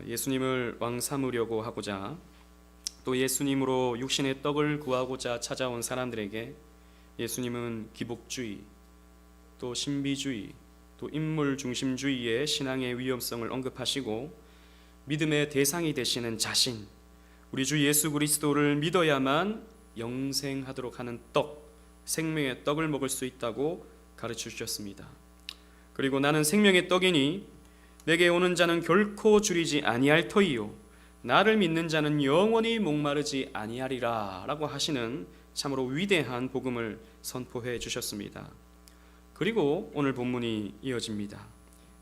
예수님을 왕 삼으려고 하고자 또 예수님으로 육신의 떡을 구하고자 찾아온 사람들에게 예수님은 기복주의, 또 신비주의, 또 인물 중심주의의 신앙의 위험성을 언급하시고 믿음의 대상이 되시는 자신, 우리 주 예수 그리스도를 믿어야만 영생하도록 하는 떡, 생명의 떡을 먹을 수 있다고 가르쳐 주셨습니다. 그리고 나는 생명의 떡이니 내게 오는 자는 결코 줄이지 아니할 터이요 나를 믿는 자는 영원히 목마르지 아니하리라 라고 하시는 참으로 위대한 복음을 선포해 주셨습니다. 그리고 오늘 본문이 이어집니다.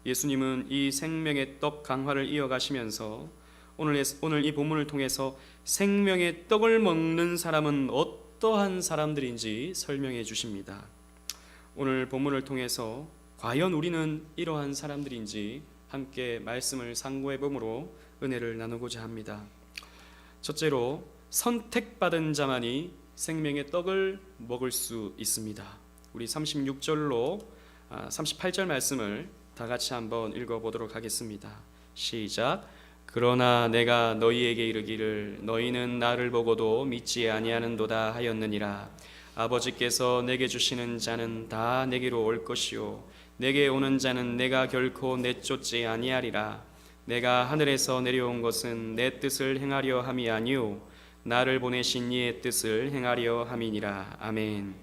예수님은 이 생명의 떡 강화를 이어가시면서 오늘 이 본문을 통해서 생명의 떡을 먹는 사람은 어떠한 사람들인지 설명해 주십니다. 오늘 본문을 통해서 과연 우리는 이러한 사람들인지 함께 말씀을 상고해 봄으로 은혜를 나누고자 합니다. 첫째로, 선택받은 자만이 생명의 떡을 먹을 수 있습니다. 우리 36절로 38절 말씀을 다 같이 한번 읽어보도록 하겠습니다. 시작. 그러나 내가 너희에게 이르기를 너희는 나를 보고도 믿지 아니하는도다 하였느니라. 아버지께서 내게 주시는 자는 다 내게로 올 것이요 내게 오는 자는 내가 결코 내쫓지 아니하리라. 내가 하늘에서 내려온 것은 내 뜻을 행하려 함이 아니요 나를 보내신 이의 뜻을 행하려 함이니라. 아멘.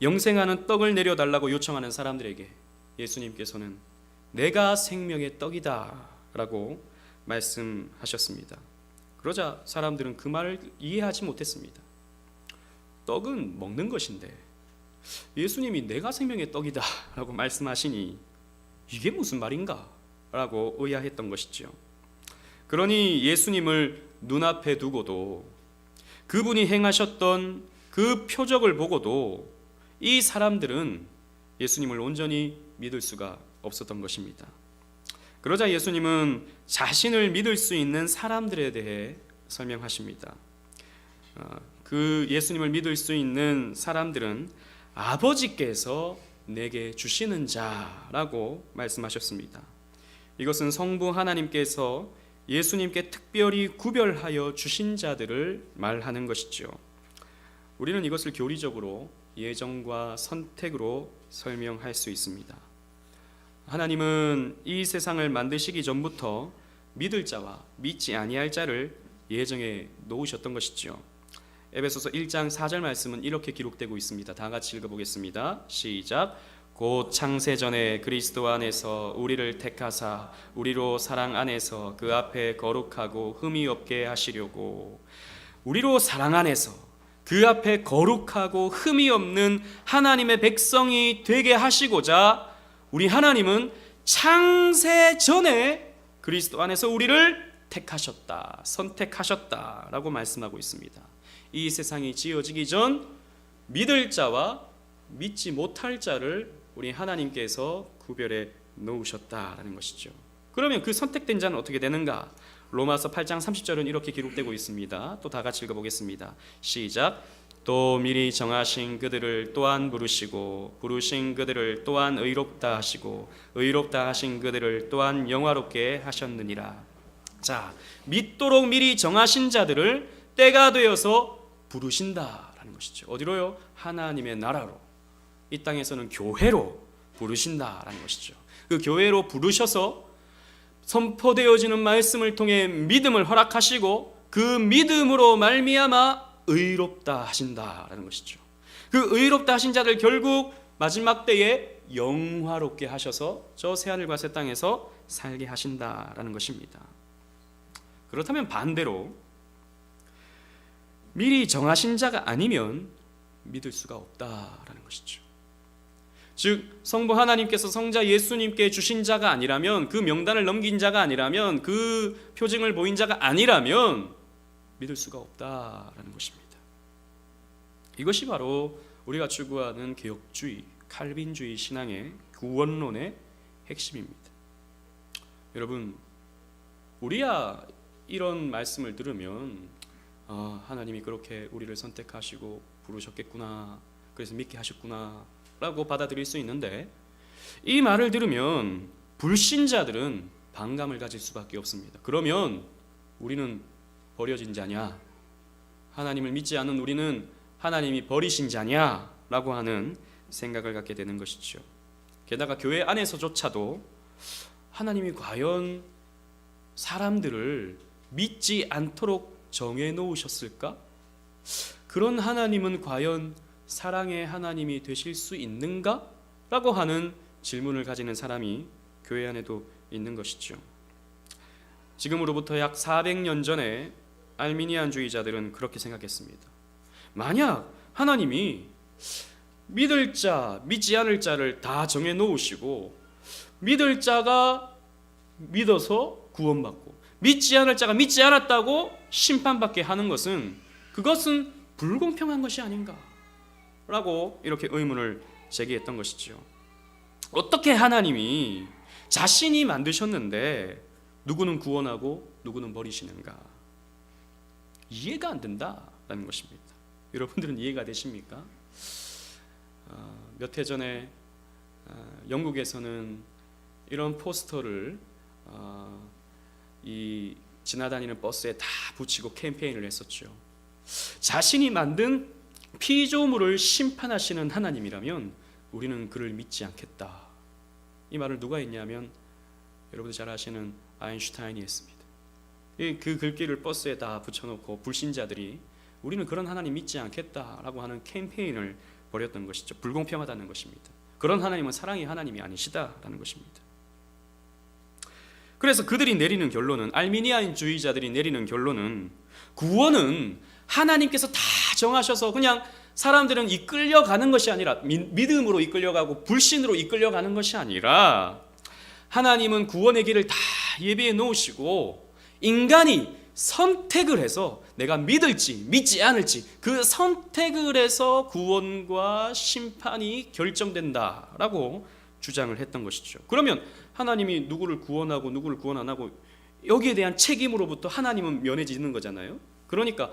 영생하는 떡을 내려달라고 요청하는 사람들에게 예수님께서는 내가 생명의 떡이다 라고 말씀하셨습니다. 그러자 사람들은 그 말을 이해하지 못했습니다. 떡은 먹는 것인데 예수님이 내가 생명의 떡이다 라고 말씀하시니 이게 무슨 말인가 라고 의아했던 것이죠. 그러니 예수님을 눈앞에 두고도 그분이 행하셨던 그 표적을 보고도 이 사람들은 예수님을 온전히 믿을 수가 없었던 것입니다. 그러자 예수님은 자신을 믿을 수 있는 사람들에 대해 설명하십니다. 그 예수님을 믿을 수 있는 사람들은 아버지께서 내게 주시는 자라고 말씀하셨습니다. 이것은 성부 하나님께서 예수님께 특별히 구별하여 주신 자들을 말하는 것이죠. 우리는 이것을 교리적으로 예정과 선택으로 설명할 수 있습니다. 하나님은 이 세상을 만드시기 전부터 믿을 자와 믿지 아니할 자를 예정해 놓으셨던 것이죠. 에베소서 1장 4절 말씀은 이렇게 기록되고 있습니다. 다 같이 읽어보겠습니다. 시작. 곧 창세전에 그리스도 안에서 우리를 택하사 우리로 사랑 안에서 그 앞에 거룩하고 흠이 없게 하시려고. 우리로 사랑 안에서 그 앞에 거룩하고 흠이 없는 하나님의 백성이 되게 하시고자 우리 하나님은 창세전에 그리스도 안에서 우리를 택하셨다, 선택하셨다라고 말씀하고 있습니다. 이 세상이 지어지기 전 믿을 자와 믿지 못할 자를 우리 하나님께서 구별해 놓으셨다라는 것이죠. 그러면 그 선택된 자는 어떻게 되는가? 로마서 8장 30절은 이렇게 기록되고 있습니다. 또 다 같이 읽어보겠습니다. 시작. 또 미리 정하신 그들을 또한 부르시고 부르신 그들을 또한 의롭다 하시고 의롭다 하신 그들을 또한 영화롭게 하셨느니라. 자, 믿도록 미리 정하신 자들을 때가 되어서 부르신다라는 것이죠. 어디로요? 하나님의 나라로, 이 땅에서는 교회로 부르신다라는 것이죠. 그 교회로 부르셔서 선포되어지는 말씀을 통해 믿음을 허락하시고 그 믿음으로 말미암아 의롭다 하신다라는 것이죠. 그 의롭다 하신 자들 결국 마지막 때에 영화롭게 하셔서 저 새하늘과 새 땅에서 살게 하신다라는 것입니다. 그렇다면 반대로 미리 정하신 자가 아니면 믿을 수가 없다라는 것이죠. 즉 성부 하나님께서 성자 예수님께 주신 자가 아니라면, 그 명단을 넘긴 자가 아니라면, 그 표징을 보인 자가 아니라면 믿을 수가 없다라는 것입니다. 이것이 바로 우리가 추구하는 개혁주의, 칼빈주의 신앙의 구원론의 핵심입니다. 여러분, 우리야 이런 말씀을 들으면 하나님이 그렇게 우리를 선택하시고 부르셨겠구나, 그래서 믿게 하셨구나 라고 받아들일 수 있는데, 이 말을 들으면 불신자들은 반감을 가질 수밖에 없습니다. 그러면 우리는 버려진 자냐? 하나님을 믿지 않는 우리는 하나님이 버리신 자냐? 라고 하는 생각을 갖게 되는 것이죠. 게다가 교회 안에서조차도 하나님이 과연 사람들을 믿지 않도록 정해 놓으셨을까? 그런 하나님은 과연 사랑의 하나님이 되실 수 있는가? 라고 하는 질문을 가지는 사람이 교회 안에도 있는 것이죠. 지금으로부터 약 400년 전에 알미니안주의자들은 그렇게 생각했습니다. 만약 하나님이 믿을 자, 믿지 않을 자를 다 정해 놓으시고 믿을 자가 믿어서 구원받고 믿지 않을 자가 믿지 않았다고 심판받게 하는 것은 그것은 불공평한 것이 아닌가? 라고 이렇게 의문을 제기했던 것이죠. 어떻게 하나님이 자신이 만드셨는데 누구는 구원하고 누구는 버리시는가? 이해가 안 된다라는 것입니다. 여러분들은 이해가 되십니까? 몇 해 전에 영국에서는 이런 포스터를 이 지나다니는 버스에 다 붙이고 캠페인을 했었죠. 자신이 만든 피조물을 심판하시는 하나님이라면 우리는 그를 믿지 않겠다. 이 말을 누가 했냐면 여러분들 잘 아시는 아인슈타인이 했습니다. 그 글귀를 버스에 다 붙여놓고 불신자들이 우리는 그런 하나님 믿지 않겠다라고 하는 캠페인을 벌였던 것이죠. 불공평하다는 것입니다. 그런 하나님은 사랑의 하나님이 아니시다라는 것입니다. 그래서 그들이 내리는 결론은, 알미니안주의자들이 내리는 결론은, 구원은 하나님께서 다 정하셔서 그냥 사람들은 이끌려가는 것이 아니라, 믿음으로 이끌려가고 불신으로 이끌려가는 것이 아니라, 하나님은 구원의 길을 다 예비해 놓으시고 인간이 선택을 해서 내가 믿을지 믿지 않을지 그 선택을 해서 구원과 심판이 결정된다라고 주장을 했던 것이죠. 그러면 하나님이 누구를 구원하고 누구를 구원 안 하고 여기에 대한 책임으로부터 하나님은 면해지는 거잖아요. 그러니까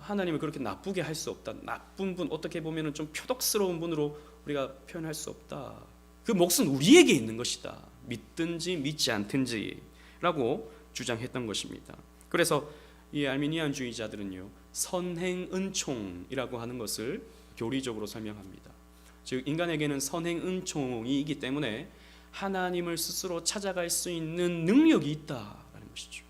하나님을 그렇게 나쁘게 할 수 없다. 나쁜 분, 어떻게 보면 좀 표독스러운 분으로 우리가 표현할 수 없다. 그 몫은 우리에게 있는 것이다. 믿든지 믿지 않든지라고 주장했던 것입니다. 그래서 이 알미니안주의자들은요, 선행은총이라고 하는 것을 교리적으로 설명합니다. 즉 인간에게는 선행은총이 있기 때문에 하나님을 스스로 찾아갈 수 있는 능력이 있다라는 것이죠.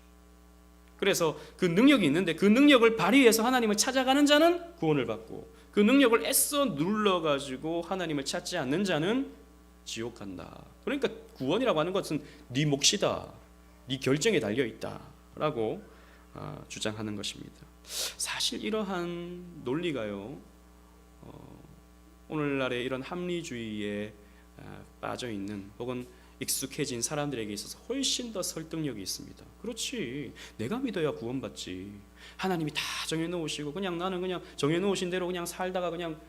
그래서 그 능력이 있는데 그 능력을 발휘해서 하나님을 찾아가는 자는 구원을 받고 그 능력을 애써 눌러가지고 하나님을 찾지 않는 자는 지옥 간다. 그러니까 구원이라고 하는 것은 네 몫이다, 네 결정에 달려있다라고 주장하는 것입니다. 사실 이러한 논리가요, 오늘날의 이런 합리주의에 빠져있는 혹은 익숙해진 사람들에게 있어서 훨씬 더 설득력이 있습니다. 그렇지, 내가 믿어야 구원받지. 하나님이 다 정해놓으시고 그냥 나는 그냥 정해놓으신 대로 그냥 살다가 그냥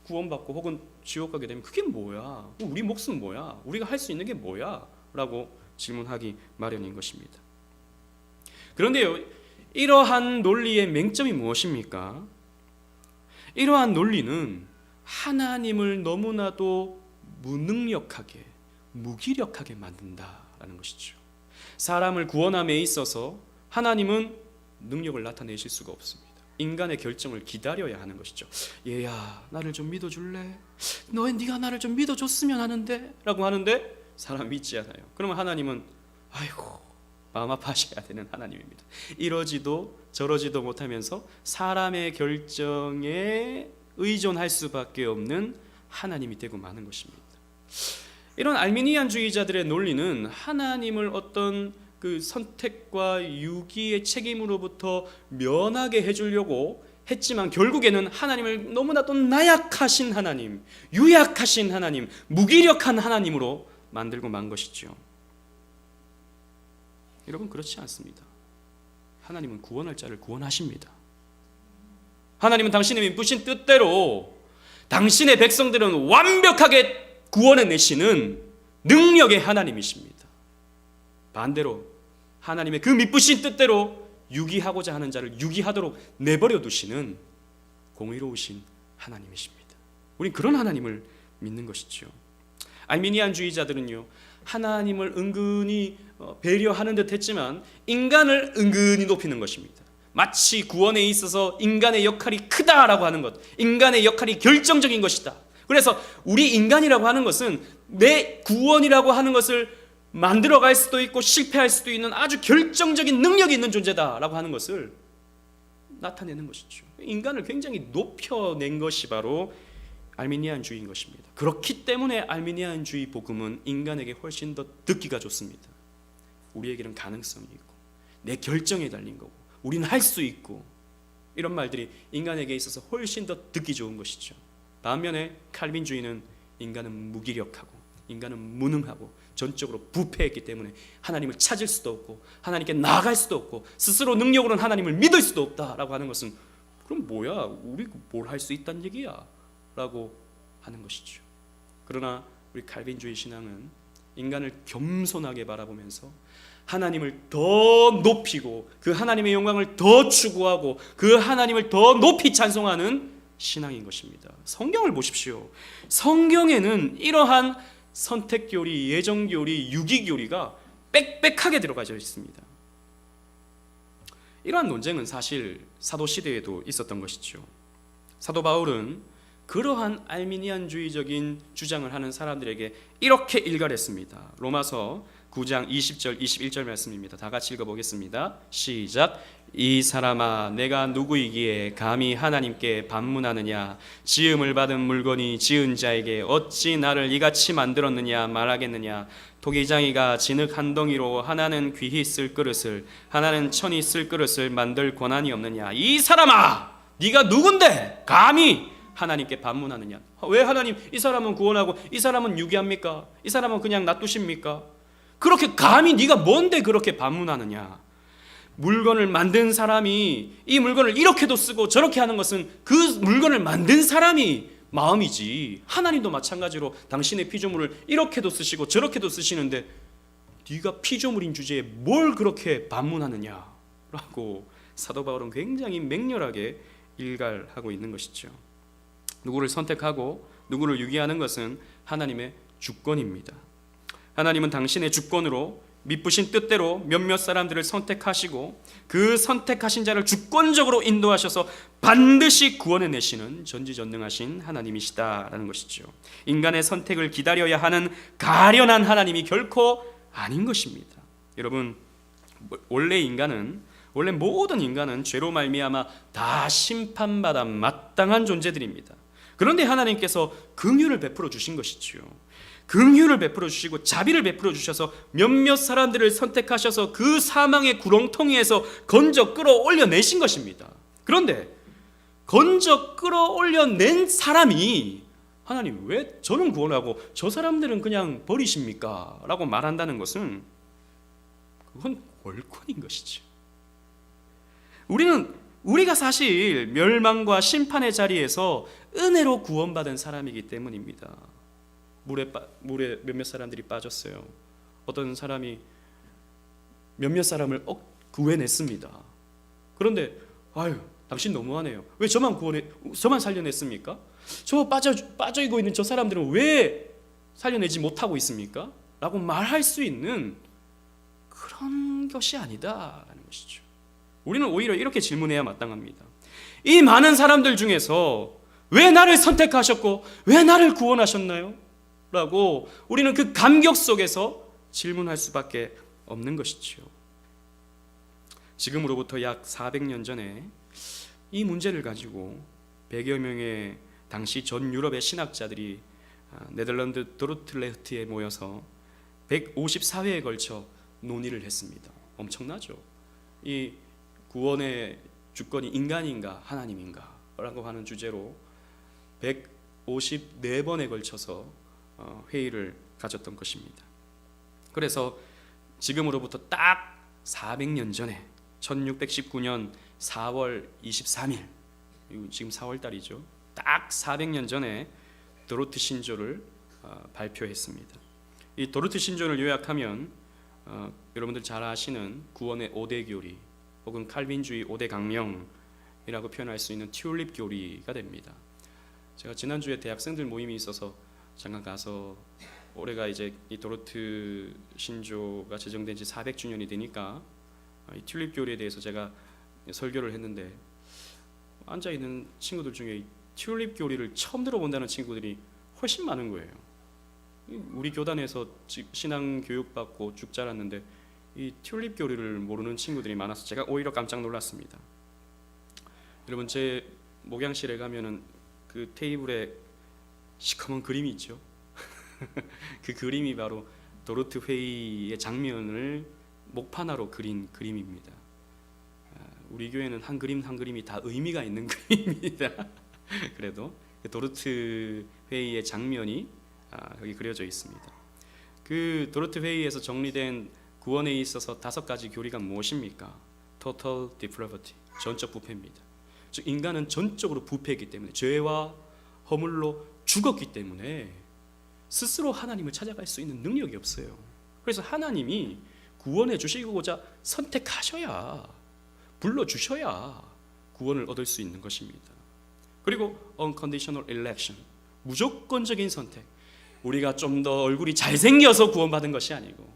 구원받고 혹은 지옥 가게 되면 그게 뭐야? 우리 몫은 뭐야? 우리가 할 수 있는 게 뭐야? 라고 질문하기 마련인 것입니다. 그런데요, 이러한 논리의 맹점이 무엇입니까? 이러한 논리는 하나님을 너무나도 무능력하게, 무기력하게 만든다라는 것이죠. 사람을 구원함에 있어서 하나님은 능력을 나타내실 수가 없습니다. 인간의 결정을 기다려야 하는 것이죠. 얘야, 나를 좀 믿어줄래? 네가 나를 좀 믿어줬으면 하는데 라고 하는데 사람 믿지 않아요. 그러면 하나님은 아이고 마음 아파하셔야 되는 하나님입니다. 이러지도 저러지도 못하면서 사람의 결정에 의존할 수밖에 없는 하나님이 되고 마는 것입니다. 이런 알미니안주의자들의 논리는 하나님을 어떤 그 선택과 유기의 책임으로부터 면하게 해주려고 했지만 결국에는 하나님을 너무나도 나약하신 하나님, 유약하신 하나님, 무기력한 하나님으로 만들고 만 것이죠. 여러분, 그렇지 않습니다. 하나님은 구원할 자를 구원하십니다. 하나님은 당신의 미쁘신 뜻대로 당신의 백성들은 완벽하게 구원해내시는 능력의 하나님이십니다. 반대로 하나님의 그 미쁘신 뜻대로 유기하고자 하는 자를 유기하도록 내버려 두시는 공의로우신 하나님이십니다. 우린 그런 하나님을 믿는 것이죠. 알미니안주의자들은요, 하나님을 은근히 배려하는 듯 했지만 인간을 은근히 높이는 것입니다. 마치 구원에 있어서 인간의 역할이 크다라고 하는 것, 인간의 역할이 결정적인 것이다. 그래서 우리 인간이라고 하는 것은 내 구원이라고 하는 것을 만들어갈 수도 있고 실패할 수도 있는 아주 결정적인 능력이 있는 존재다라고 하는 것을 나타내는 것이죠. 인간을 굉장히 높여낸 것이 바로 알미니안주의인 것입니다. 그렇기 때문에 알미니안주의 복음은 인간에게 훨씬 더 듣기가 좋습니다. 우리에게는 가능성이 있고 내 결정에 달린 거고 우리는 할 수 있고, 이런 말들이 인간에게 있어서 훨씬 더 듣기 좋은 것이죠. 반면에 칼빈주의는 인간은 무기력하고 인간은 무능하고 전적으로 부패했기 때문에 하나님을 찾을 수도 없고 하나님께 나아갈 수도 없고 스스로 능력으로는 하나님을 믿을 수도 없다라고 하는 것은, 그럼 뭐야, 우리 뭘 할 수 있다는 얘기야 라고 하는 것이죠. 그러나 우리 칼빈주의 신앙은 인간을 겸손하게 바라보면서 하나님을 더 높이고 그 하나님의 영광을 더 추구하고 그 하나님을 더 높이 찬송하는 신앙인 것입니다. 성경을 보십시오. 성경에는 이러한 선택교리, 예정교리, 유기교리가 빽빽하게 들어가져 있습니다. 이러한 논쟁은 사실 사도시대에도 있었던 것이죠. 사도 바울은 그러한 알미니안주의적인 주장을 하는 사람들에게 이렇게 일갈했습니다. 로마서 9장 20절 21절 말씀입니다. 다 같이 읽어보겠습니다. 시작. 이 사람아, 내가 누구이기에 감히 하나님께 반문하느냐? 지음을 받은 물건이 지은 자에게 어찌 나를 이같이 만들었느냐 말하겠느냐? 토기장이가 진흙 한 덩이로 하나는 귀히 쓸 그릇을 하나는 천히 쓸 그릇을 만들 권한이 없느냐? 이 사람아, 네가 누군데 감히 하나님께 반문하느냐? 왜 하나님, 이 사람은 구원하고 이 사람은 유기합니까? 이 사람은 그냥 놔두십니까? 그렇게 감히 네가 뭔데 그렇게 반문하느냐? 물건을 만든 사람이 이 물건을 이렇게도 쓰고 저렇게 하는 것은 그 물건을 만든 사람이 마음이지, 하나님도 마찬가지로 당신의 피조물을 이렇게도 쓰시고 저렇게도 쓰시는데 네가 피조물인 주제에 뭘 그렇게 반문하느냐? 라고 사도 바울은 굉장히 맹렬하게 일갈하고 있는 것이죠. 누구를 선택하고 누구를 유기하는 것은 하나님의 주권입니다. 하나님은 당신의 주권으로 미쁘신 뜻대로 몇몇 사람들을 선택하시고 그 선택하신 자를 주권적으로 인도하셔서 반드시 구원해 내시는 전지전능하신 하나님이시다라는 것이죠. 인간의 선택을 기다려야 하는 가련한 하나님이 결코 아닌 것입니다. 여러분, 원래 모든 인간은 죄로 말미암아 다 심판받아 마땅한 존재들입니다. 그런데 하나님께서 긍휼을 베풀어 주신 것이지요. 긍휼을 베풀어 주시고 자비를 베풀어 주셔서 몇몇 사람들을 선택하셔서 그 사망의 구렁텅이에서 건져 끌어올려 내신 것입니다. 그런데 건져 끌어올려 낸 사람이 하나님, 왜 저는 구원하고 저 사람들은 그냥 버리십니까? 라고 말한다는 그건 월권인 것이죠. 우리가 사실 멸망과 심판의 자리에서 은혜로 구원받은 사람이기 때문입니다. 물에 몇몇 사람들이 빠졌어요. 어떤 사람이 몇몇 사람을 구해냈습니다. 그런데 아유, 당신 너무하네요. 왜 저만 살려냈습니까? 저 빠져있고 있는 저 사람들은 왜 살려내지 못하고 있습니까? 라고 말할 수 있는 그런 것이 아니다라는 것이죠. 우리는 오히려 이렇게 질문해야 마땅합니다. 이 많은 사람들 중에서 왜 나를 선택하셨고 왜 나를 구원하셨나요? 라고 우리는 그 감격 속에서 질문할 수밖에 없는 것이죠. 지금으로부터 약 400년 전에 이 문제를 가지고 100여 명의 당시 전 유럽의 신학자들이 네덜란드 도르틀레흐트에 모여서 154회에 걸쳐 논의를 했습니다. 엄청나죠? 이 구원의 주권이 인간인가 하나님인가 라고 하는 주제로 154번에 걸쳐서 회의를 가졌던 것입니다. 그래서 지금으로부터 딱 400년 전에 1619년 4월 23일, 지금 4월달이죠. 딱 400년 전에 도르트 신조를 발표했습니다. 이 도르트 신조를 요약하면 여러분들 잘 아시는 구원의 5대 교리 혹은 칼빈주의 5대 강령이라고 표현할 수 있는 튤립 교리가 됩니다. 제가 지난주에 대학생들 모임이 있어서 잠깐 가서 올해가 이제 이 도로트 신조가 제정된 지 400주년이 되니까 이 튤립 교리에 대해서 제가 설교를 했는데 앉아 있는 친구들 중에 이 튤립 교리를 처음 들어본다는 친구들이 훨씬 많은 거예요. 우리 교단에서 신앙 교육 받고 쭉 자랐는데 이 튤립 교리를 모르는 친구들이 많아서 제가 오히려 깜짝 놀랐습니다. 여러분, 제 목양실에 가면은 그 테이블에 시커먼 그림이 있죠. 그 그림이 바로 도로트 회의의 장면을 목판화로 그린 그림입니다. 우리 교회는 한 그림 한 그림이 다 의미가 있는 그림입니다. 그래도 도로트 회의의 장면이 여기 그려져 있습니다. 그 도로트 회의에서 정리된 구원에 있어서 5가지 교리가 무엇입니까? Total depravity, 전적 부패입니다. 즉 인간은 전적으로 부패했기 때문에, 죄와 허물로 죽었기 때문에 스스로 하나님을 찾아갈 수 있는 능력이 없어요. 그래서 하나님이 구원해 주시고자 선택하셔야, 불러주셔야 구원을 얻을 수 있는 것입니다. 그리고 unconditional election, 무조건적인 선택. 우리가 좀 더 얼굴이 잘생겨서 구원받은 것이 아니고,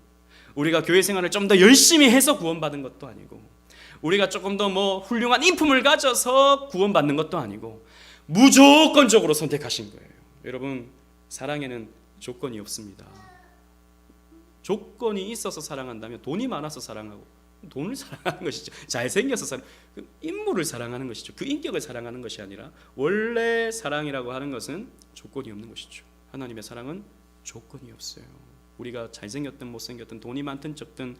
우리가 교회 생활을 좀 더 열심히 해서 구원받은 것도 아니고, 우리가 조금 더 훌륭한 인품을 가져서 구원받는 것도 아니고, 무조건적으로 선택하신 거예요. 여러분, 사랑에는 조건이 없습니다. 조건이 있어서 사랑한다면 돈이 많아서 사랑하고, 돈을 사랑하는 것이죠. 잘생겨서 그 인물을 사랑하는 것이죠. 그 인격을 사랑하는 것이 아니라, 원래 사랑이라고 하는 것은 조건이 없는 것이죠. 하나님의 사랑은 조건이 없어요. 우리가 잘생겼든 못생겼든, 돈이 많든 적든,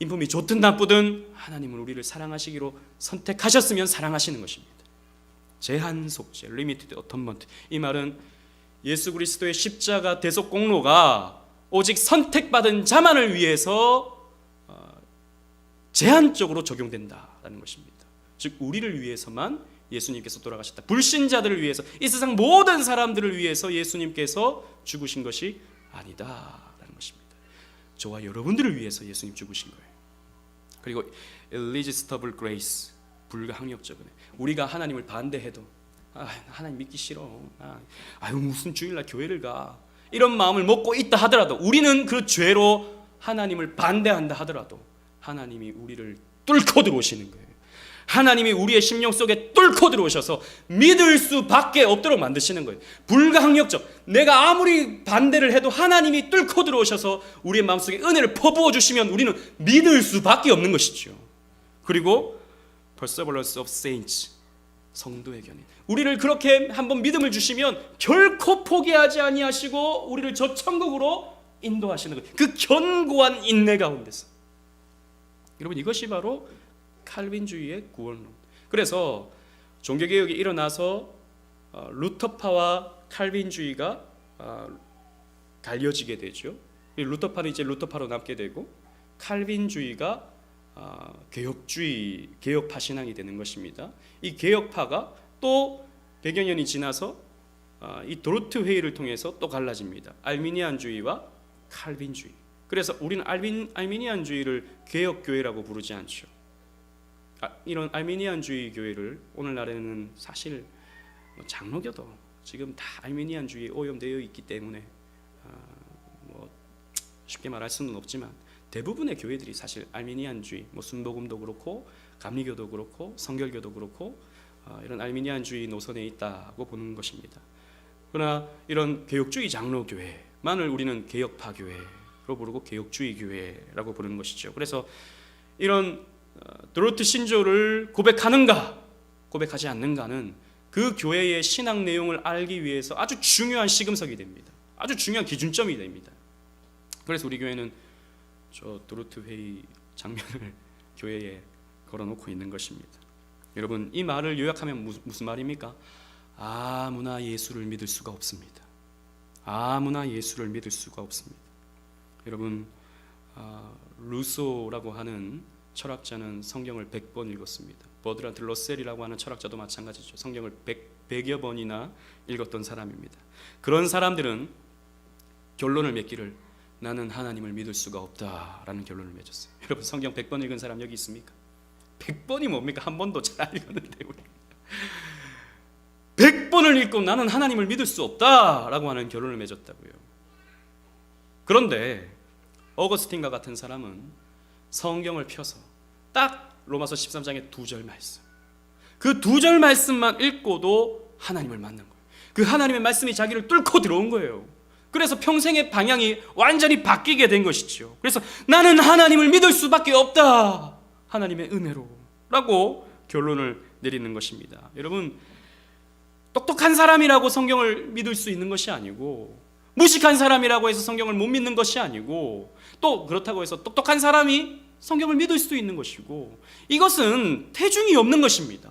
인품이 좋든 나쁘든 하나님은 우리를 사랑하시기로 선택하셨으면 사랑하시는 것입니다. 제한 속죄, limited atonement. 이 말은 예수 그리스도의 십자가 대속 공로가 오직 선택받은 자만을 위해서 제한적으로 적용된다라는 것입니다. 즉 우리를 위해서만 예수님께서 돌아가셨다. 불신자들을 위해서, 이 세상 모든 사람들을 위해서 예수님께서 죽으신 것이 아니다라는 것입니다. 저와 여러분들을 위해서 예수님 죽으신 거예요. 그리고 irresistible grace, 불가항력적 은혜. 우리가 하나님을 반대해도 하나님 믿기 싫어, 무슨 주일날 교회를 가, 이런 마음을 먹고 있다 하더라도, 우리는 그 죄로 하나님을 반대한다 하더라도 하나님이 우리를 뚫고 들어오시는 거예요. 하나님이 우리의 심령 속에 뚫고 들어오셔서 믿을 수밖에 없도록 만드시는 거예요. 불가항력적, 내가 아무리 반대를 해도 하나님이 뚫고 들어오셔서 우리의 마음속에 은혜를 퍼부어 주시면 우리는 믿을 수밖에 없는 것이죠. 그리고 perseverance of saints, 성도의 견인. 우리를 그렇게 한번 믿음을 주시면 결코 포기하지 아니하시고 우리를 저 천국으로 인도하시는 거예요. 그 견고한 인내 가운데서. 여러분, 이것이 바로 칼빈주의의 구원론. 그래서 종교개혁이 일어나서 루터파와 칼빈주의가 갈려지게 되죠. 루터파는 이제 루터파로 남게 되고, 칼빈주의가 개혁주의, 개혁파 신앙이 되는 것입니다. 이 개혁파가 또 100여 년이 지나서 이 도르트 회의를 통해서 또 갈라집니다. 알미니안주의와 칼빈주의. 그래서 우리는 알미니안주의를 개혁교회라고 부르지 않죠. 이런 알미니안주의 교회를 오늘날에는 사실 장로교도 지금 다 알미니안주의에 오염되어 있기 때문에 쉽게 말할 수는 없지만 대부분의 교회들이 사실 알미니안주의, 순복음도 그렇고 감리교도 그렇고 성결교도 그렇고 이런 알미니안주의 노선에 있다고 보는 것입니다. 그러나 이런 개혁주의 장로교회만을 우리는 개혁파 교회로 부르고 개혁주의 교회라고 부르는 것이죠. 그래서 이런 도르트 신조를 고백하는가 고백하지 않는가는 그 교회의 신앙 내용을 알기 위해서 아주 중요한 시금석이 됩니다. 아주 중요한 기준점이 됩니다. 그래서 우리 교회는 저 도르트 회의 장면을 교회에 걸어놓고 있는 것입니다. 여러분, 이 말을 요약하면 무슨 말입니까? 아무나 예수를 믿을 수가 없습니다. 아무나 예수를 믿을 수가 없습니다. 여러분, 루소라고 하는 철학자는 성경을 100번 읽었습니다. 버드란트 러셀이라고 하는 철학자도 마찬가지죠. 성경을 100여 번이나 읽었던 사람입니다. 그런 사람들은 결론을 맺기를 나는 하나님을 믿을 수가 없다라는 결론을 맺었어요. 여러분, 성경 100번 읽은 사람 여기 있습니까? 100번이 뭡니까? 한 번도 잘 안 읽었는데 우리 100번을 읽고 나는 하나님을 믿을 수 없다라고 하는 결론을 맺었다고요. 그런데 어거스틴과 같은 사람은 성경을 펴서 딱 로마서 13장의 2절 말씀, 그 2절 말씀만 읽고도 하나님을 만난 거예요. 그 하나님의 말씀이 자기를 뚫고 들어온 거예요. 그래서 평생의 방향이 완전히 바뀌게 된 것이죠. 그래서 나는 하나님을 믿을 수밖에 없다, 하나님의 은혜로 라고 결론을 내리는 것입니다. 여러분, 똑똑한 사람이라고 성경을 믿을 수 있는 것이 아니고, 무식한 사람이라고 해서 성경을 못 믿는 것이 아니고, 또 그렇다고 해서 똑똑한 사람이 성경을 믿을 수도 있는 것이고, 이것은 태중이 없는 것입니다.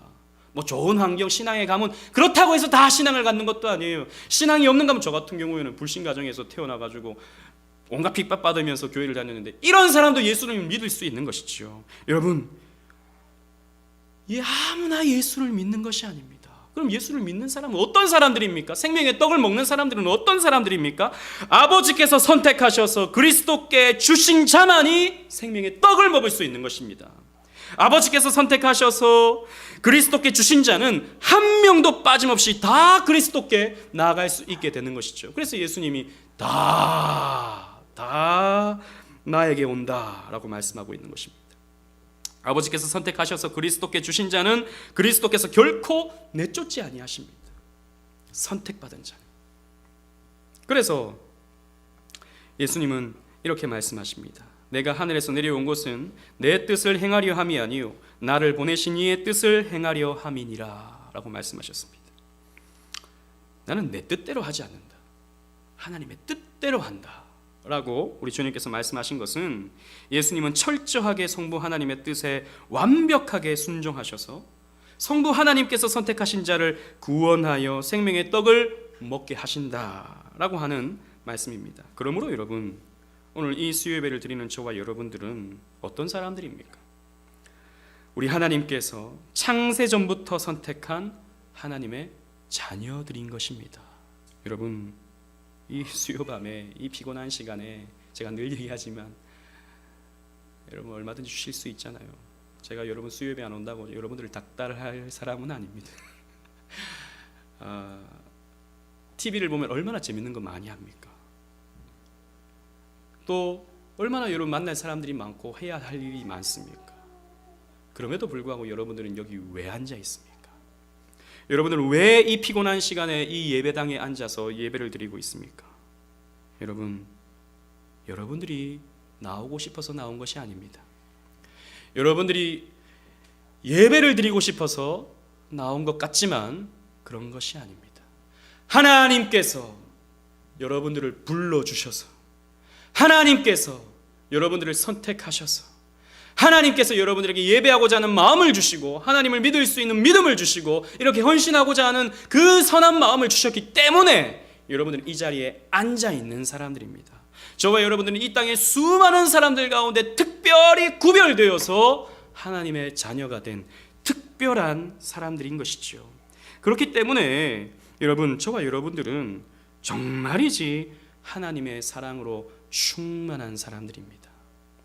뭐 좋은 환경, 신앙에 가면 그렇다고 해서 다 신앙을 갖는 것도 아니에요. 신앙이 없는 가면, 저 같은 경우에는 불신 가정에서 태어나가지고 온갖 핍박 받으면서 교회를 다녔는데, 이런 사람도 예수를 믿을 수 있는 것이죠. 여러분, 아무나 예수를 믿는 것이 아닙니다. 그럼 예수를 믿는 사람은 어떤 사람들입니까? 생명의 떡을 먹는 사람들은 어떤 사람들입니까? 아버지께서 선택하셔서 그리스도께 주신 자만이 생명의 떡을 먹을 수 있는 것입니다. 아버지께서 선택하셔서 그리스도께 주신 자는 한 명도 빠짐없이 다 그리스도께 나아갈 수 있게 되는 것이죠. 그래서 예수님이 다 나에게 온다라고 말씀하고 있는 것입니다. 아버지께서 선택하셔서 그리스도께 주신 자는 그리스도께서 결코 내쫓지 아니하십니다. 선택받은 자는. 그래서 예수님은 이렇게 말씀하십니다. 내가 하늘에서 내려온 것은 내 뜻을 행하려 함이 아니요 나를 보내신 이의 뜻을 행하려 함이니라 라고 말씀하셨습니다. 나는 내 뜻대로 하지 않는다, 하나님의 뜻대로 한다 라고 우리 주님께서 말씀하신 것은, 예수님은 철저하게 성부 하나님의 뜻에 완벽하게 순종하셔서 성부 하나님께서 선택하신 자를 구원하여 생명의 떡을 먹게 하신다라고 하는 말씀입니다. 그러므로 여러분, 오늘 이 수요예배를 드리는 저와 여러분들은 어떤 사람들입니까? 우리 하나님께서 창세전부터 선택한 하나님의 자녀들인 것입니다. 여러분, 이 수요밤에, 이 피곤한 시간에 제가 늘 얘기하지만 여러분 얼마든지 쉬실 수 있잖아요. 제가 여러분 수요예배 안 온다고 여러분들을 닥달할 사람은 아닙니다. TV를 보면 얼마나 재밌는 거 많이 합니까? 또 얼마나 여러분 만날 사람들이 많고 해야 할 일이 많습니까? 그럼에도 불구하고 여러분들은 여기 왜 앉아 있습니까? 여러분들은 왜 이 피곤한 시간에 이 예배당에 앉아서 예배를 드리고 있습니까? 여러분, 여러분들이 나오고 싶어서 나온 것이 아닙니다. 여러분들이 예배를 드리고 싶어서 나온 것 같지만 그런 것이 아닙니다. 하나님께서 여러분들을 불러주셔서, 하나님께서 여러분들을 선택하셔서, 하나님께서 여러분들에게 예배하고자 하는 마음을 주시고, 하나님을 믿을 수 있는 믿음을 주시고, 이렇게 헌신하고자 하는 그 선한 마음을 주셨기 때문에 여러분들은 이 자리에 앉아 있는 사람들입니다. 저와 여러분들은 이 땅의 수많은 사람들 가운데 특별히 구별되어서 하나님의 자녀가 된 특별한 사람들인 것이죠. 그렇기 때문에 여러분, 저와 여러분들은 정말이지 하나님의 사랑으로 충만한 사람들입니다.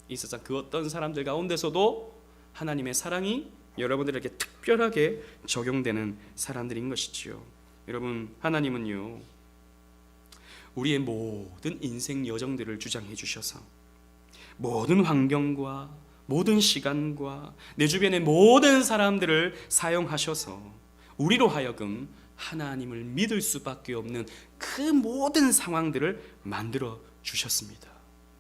이 세상 그 어떤 사람들 가운데서도 하나님의 사랑이 여러분들에게 특별하게 적용되는 사람들인 것이지요. 여러분, 하나님은요, 우리의 모든 인생 여정들을 주장해 주셔서 모든 환경과 모든 시간과 내 주변의 모든 사람들을 사용하셔서 우리로 하여금 하나님을 믿을 수밖에 없는 그 모든 상황들을 만들어 주셨습니다.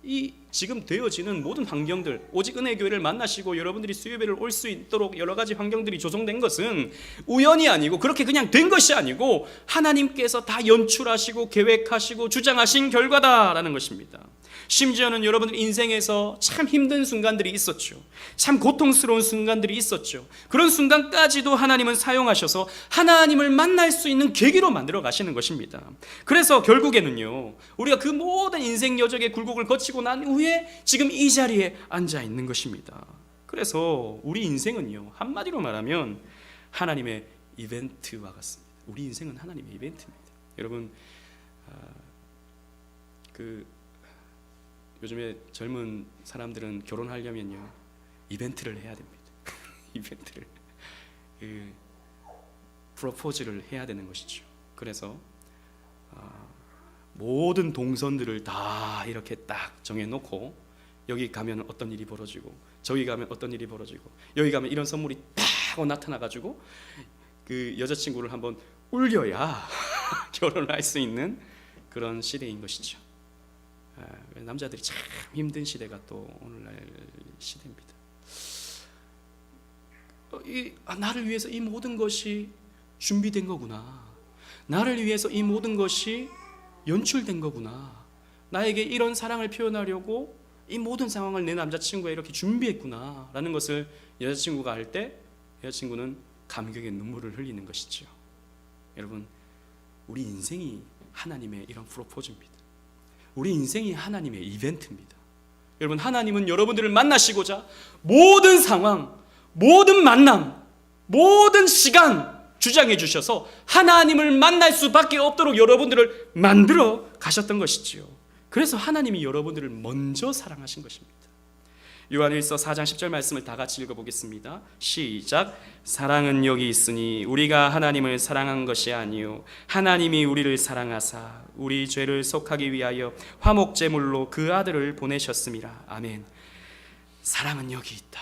이 지금 되어지는 모든 환경들, 오직 은혜교회를 만나시고 여러분들이 수요예배를 올 수 있도록 여러 가지 환경들이 조성된 것은 우연이 아니고, 그렇게 그냥 된 것이 아니고 하나님께서 다 연출하시고 계획하시고 주장하신 결과다라는 것입니다. 심지어는 여러분들 인생에서 참 힘든 순간들이 있었죠. 참 고통스러운 순간들이 있었죠. 그런 순간까지도 하나님은 사용하셔서 하나님을 만날 수 있는 계기로 만들어 가시는 것입니다. 그래서 결국에는요, 우리가 그 모든 인생 여정의 굴곡을 거치고 난 후에 지금 이 자리에 앉아 있는 것입니다. 그래서 우리 인생은요, 한마디로 말하면 하나님의 이벤트와 같습니다. 우리 인생은 하나님의 이벤트입니다. 여러분, 요즘에 젊은 사람들은 결혼하려면요, 이벤트를 해야 됩니다. 이벤트를, 프로포즈를 해야 되는 것이죠. 그래서 모든 동선들을 다 이렇게 딱 정해놓고 여기 가면 어떤 일이 벌어지고 저기 가면 어떤 일이 벌어지고 여기 가면 이런 선물이 딱 하고 나타나가지고 그 여자친구를 한번 울려야 결혼을 할 수 있는 그런 시대인 것이죠. 남자들이 참 힘든 시대가 또 오늘날 시대입니다. 나를 위해서 이 모든 것이 준비된 거구나. 나를 위해서 이 모든 것이 연출된 거구나. 나에게 이런 사랑을 표현하려고 이 모든 상황을 내 남자친구가 이렇게 준비했구나 라는 것을 여자친구가 알 때 여자친구는 감격의 눈물을 흘리는 것이죠. 여러분, 우리 인생이 하나님의 이런 프로포즈입니다. 우리 인생이 하나님의 이벤트입니다. 여러분, 하나님은 여러분들을 만나시고자 모든 상황, 모든 만남, 모든 시간 주장해 주셔서 하나님을 만날 수밖에 없도록 여러분들을 만들어 가셨던 것이지요. 그래서 하나님이 여러분들을 먼저 사랑하신 것입니다. 요한일서 4장 10절 말씀을 다 같이 읽어보겠습니다. 시작. 사랑은 여기 있으니 우리가 하나님을 사랑한 것이 아니요 하나님이 우리를 사랑하사 우리 죄를 속하기 위하여 화목제물로 그 아들을 보내셨음이라. 아멘. 사랑은 여기 있다.